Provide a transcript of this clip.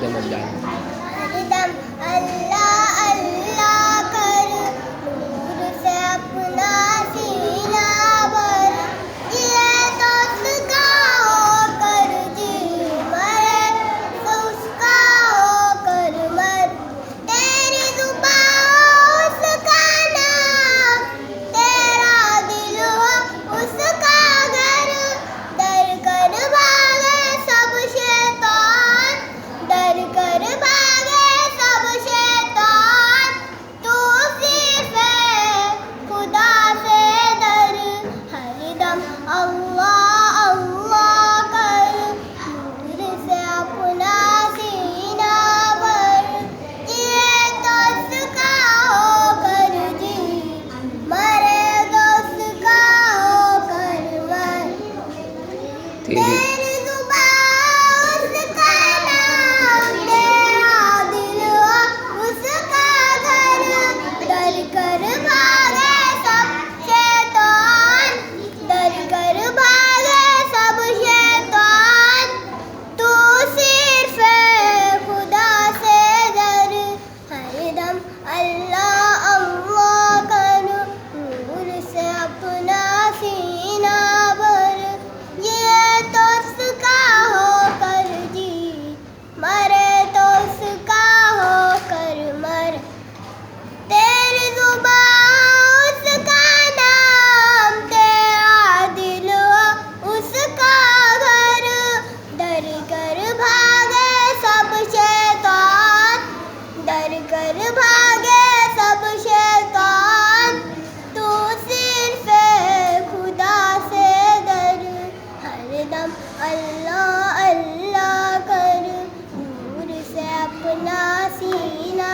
सकते मत जाना। हरदम अल्लाह अल्लाह कर, नूर से अपना सीना भर। ये तो उसका होकर जी मरे, तो उसका होकर मर। तेरी जुबान उसका नाम, तेरा दिल हो उसका घर। डर कर भागे सब शैतान, डर कर भागे सब शैतान। तू सिर्फ है खुदा से डर, हरदम अल्लाह अल्लाह कर, नूर से अपना सीना भर। ये तो उसका होकर जी मरे, तो उसका होकर मर। तेरी तेरी जुबान उसका नाम, तेरा दिल हो उसका घर। डर कर भागे सब शैतान, डर कर भागे सब शैतान। तू सिर्फ है खुदा से डर, हरदम अल्लाह अल्लाह कर, नूर से अपना सीना भर। ये तो उसका होकर जी मरे, तो उसका होकर मर। तेरी जुबान उसका नाम, तेरा दिल हो उसका घर। डर कर भागे सब शैतान, डर कर भागे सब शैतान। तू सिर्फ है खुदा से डर, हरदम अल्लाह अल्लाह कर, नूर से अपना सीना